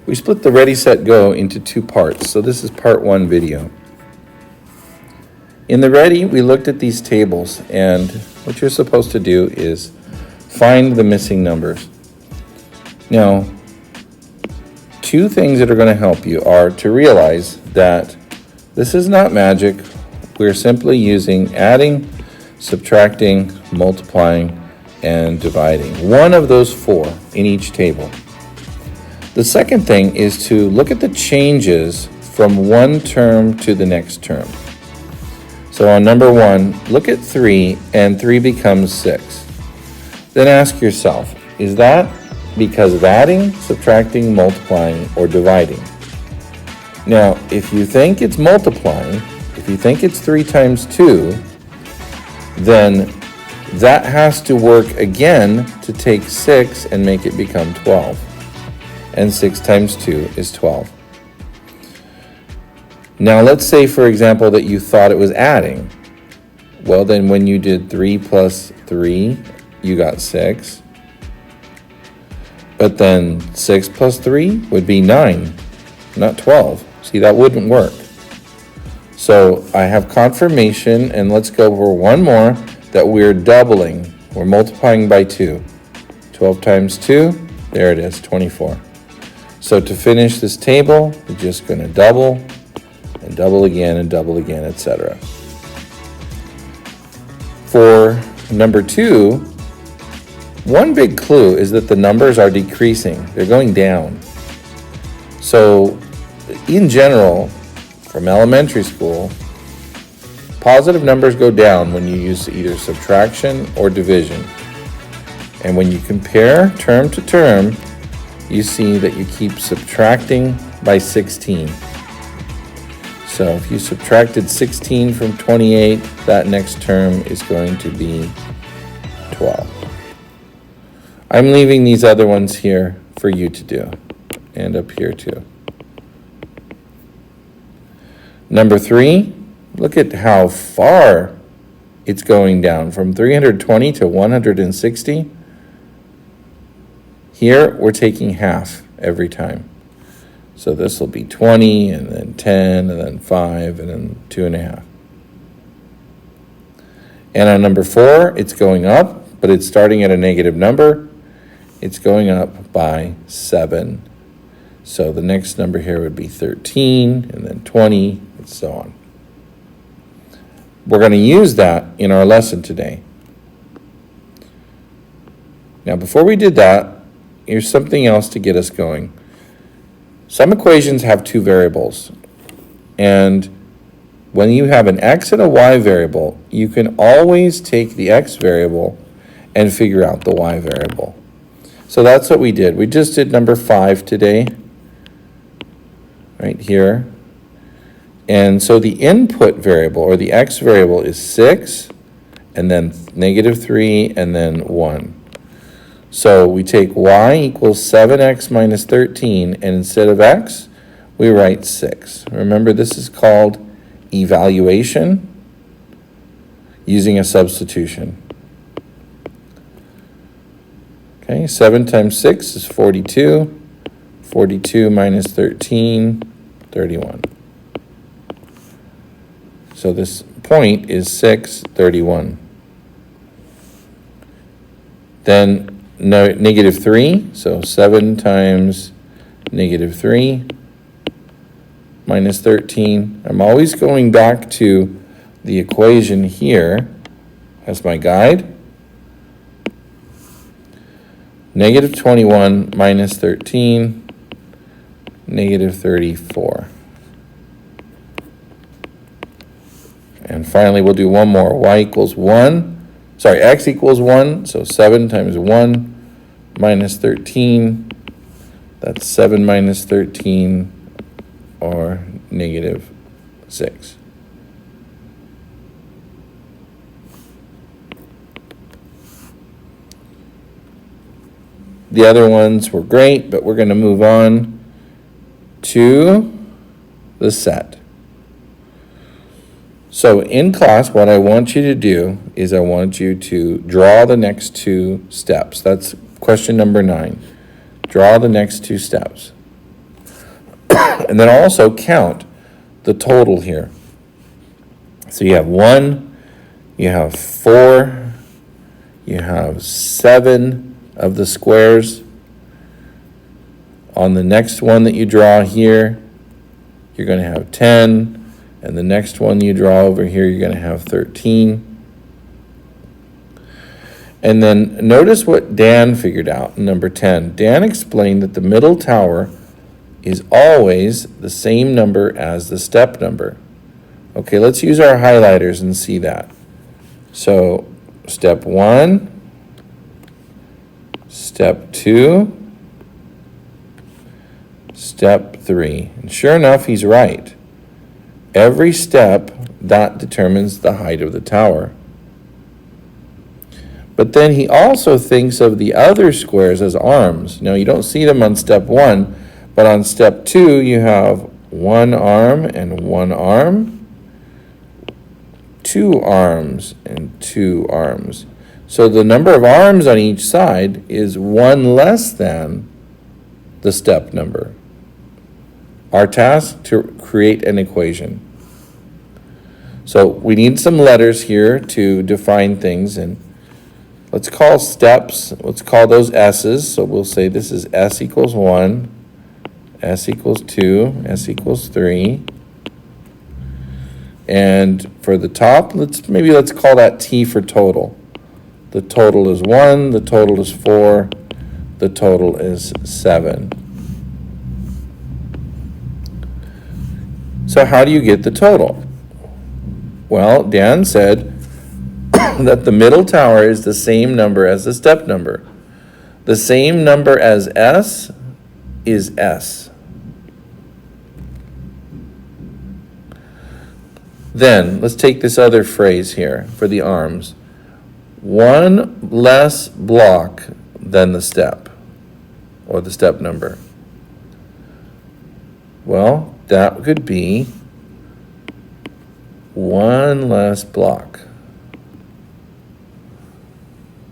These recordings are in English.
We split the Ready, Set, Go into two parts, so this is part one video. In the Ready, we looked at these tables, and what you're supposed to do is find the missing numbers. Now, two things that are going to help you are to realize that this is not magic. We're simply using adding, subtracting, multiplying, and dividing. One of those four in each table. The second thing is to look at the changes from one term to the next term. So on number one, look at 3, and 3 becomes 6. Then ask yourself, is that because of adding, subtracting, multiplying, or dividing? Now, if you think it's multiplying, if you think it's 3 times 2, then that has to work again to take 6 and make it become 12. And 6 times 2 is 12. Now let's say, for example, that you thought it was adding. Well, then when you did 3 plus 3, you got 6. But then 6 plus 3 would be 9, not 12. See, that wouldn't work. So I have confirmation, and let's go over one more, that we're doubling. We're multiplying by 2. 12 times 2, there it is, 24. So to finish this table, we're just going to double, and double again, and double again, etc. For number 2, one big clue is that the numbers are decreasing. They're going down. So in general, from elementary school, positive numbers go down when you use either subtraction or division. And when you compare term to term, you see that you keep subtracting by 16. So if you subtracted 16 from 28, that next term is going to be 12. I'm leaving these other ones here for you to do, and up here too. Number 3, look at how far it's going down, from 320 to 160. Here, we're taking half every time. So this will be 20, and then 10, and then 5, and then 2.5. And on number 4, it's going up, but it's starting at a negative number. It's going up by 7. So the next number here would be 13, and then 20, and so on. We're going to use that in our lesson today. Now, before we did that, here's something else to get us going. Some equations have two variables, and when you have an x and a y variable, you can always take the x variable and figure out the y variable. So that's what we did. We just did number 5 today, right here. And so the input variable, or the x variable, is 6, and then negative 3, and then 1. So we take y equals 7x minus 13, and instead of x, we write 6. Remember, this is called evaluation using a substitution. Okay, 7 times 6 is 42. 42 minus 13, 31. So this point is 6, 31. Then negative 3, so 7 times negative 3 minus 13. I'm always going back to the equation here as my guide. Negative 21 minus 13, negative 34. And finally, we'll do one more. Y equals 1. Sorry, x equals 1, so 7 times 1 minus 13, that's 7 minus 13, or negative 6. The other ones were great, but we're going to move on to the set. So in class, what I want you to do is I want you to draw the next two steps. That's question number 9. Draw the next two steps. And then also count the total here. So you have 1, you have 4, you have 7 of the squares. On the next one that you draw here, you're going to have 10, and the next one you draw over here, you're going to have 13. And then notice what Dan figured out in number 10. Dan explained that the middle tower is always the same number as the step number. Okay, let's use our highlighters and see that. So step 1, step 2, step 3. And sure enough, he's right. Every step, that determines the height of the tower. But then he also thinks of the other squares as arms. Now, you don't see them on step 1, but on step 2, you have 1 arm and 1 arm, 2 arms and 2 arms. So the number of arms on each side is 1 less than the step number. Our task to create an equation. So we need some letters here to define things, and let's call steps, let's call those S's. So we'll say this is S equals 1, S equals 2, S equals 3. And for the top, let's call that T for total. The total is 1, the total is 4, the total is 7. So how do you get the total? Well, Dan said that the middle tower is the same number as the step number. The same number as S is S. Then, let's take this other phrase here for the arms. 1 less block than the step, or the step number. Well, that could be 1 less block.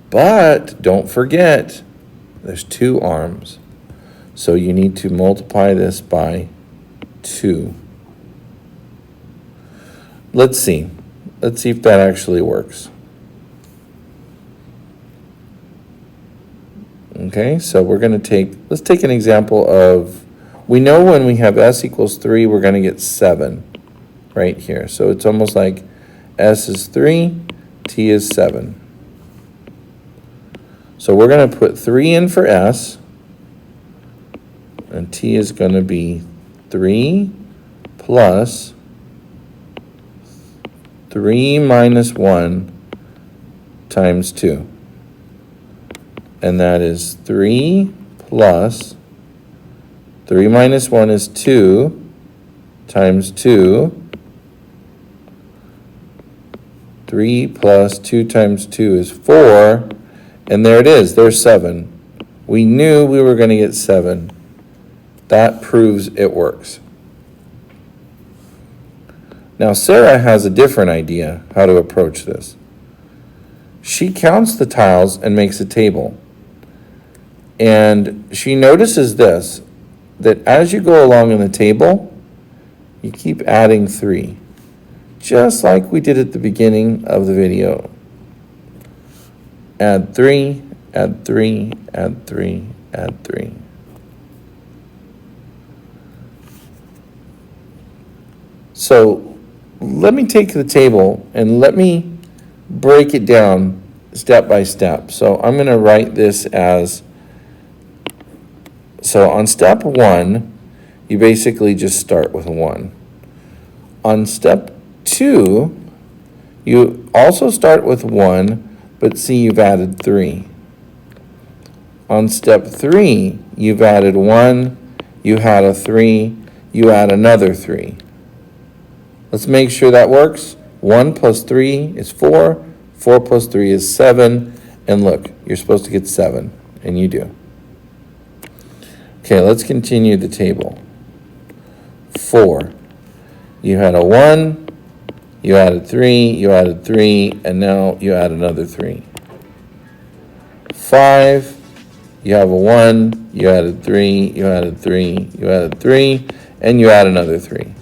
But don't forget, there's 2 arms. So you need to multiply this by 2. Let's see. Let's see if that actually works. Okay, so we're going to let's take an example of, we know when we have S equals 3, we're going to get 7 right here. So it's almost like S is 3, T is 7. So we're going to put 3 in for S, and T is going to be 3 plus 3 minus 1 times 2. And that is 3 plus 3 minus 1 is 2 times 2. 3 plus 2 times 2 is 4. And there it is. There's 7. We knew we were going to get 7. That proves it works. Now, Sarah has a different idea how to approach this. She counts the tiles and makes a table. And she notices this, that as you go along in the table, you keep adding 3, just like we did at the beginning of the video. Add 3, add 3, add 3, add 3. So let me take the table and let me break it down step by step. So I'm going to write this as, so on step 1, you basically just start with 1. On step 2, you also start with 1, but see you've added 3. On step 3, you've added 1, you had a 3, you add another 3. Let's make sure that works. 1 plus 3 is 4, 4 plus 3 is 7, and look, you're supposed to get 7, and you do. Okay, let's continue the table. 4, you had a 1, you added 3, you added 3, and now you add another 3. 5, you have a 1, you added 3, you added 3, you added 3, and you add another 3.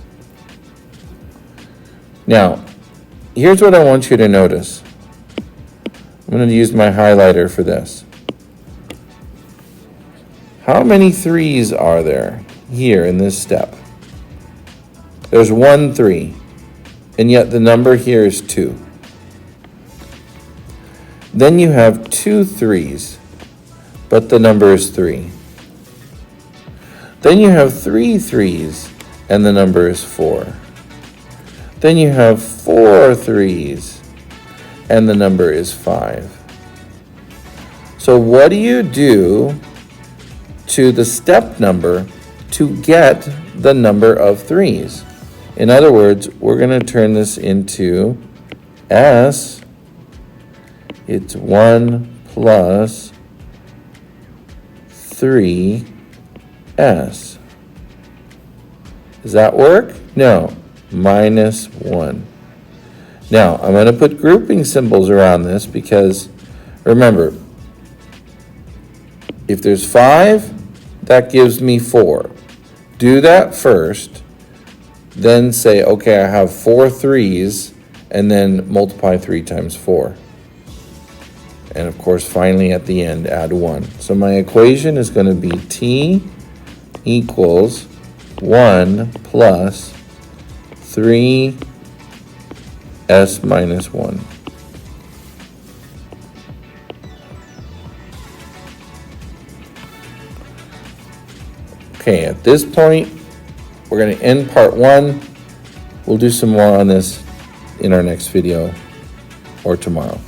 Now, here's what I want you to notice. I'm going to use my highlighter for this. How many 3's are there here in this step? There's 1 3, and yet the number here is 2. Then you have 2 3's, but the number is 3. Then you have 3 3's, and the number is 4. Then you have 4 3's, and the number is 5. So what do you do to the step number to get the number of 3's? In other words, we're going to turn this into S. It's 1 plus 3S. Does that work? No. Minus 1. Now, I'm going to put grouping symbols around this because, remember, if there's 5, that gives me 4. Do that first, then say, okay, I have 4 3's, and then multiply 3 times 4. And of course, finally at the end, add 1. So my equation is going to be t equals 1 plus 3s minus 1. Okay, at this point, we're going to end part 1. We'll do some more on this in our next video or tomorrow.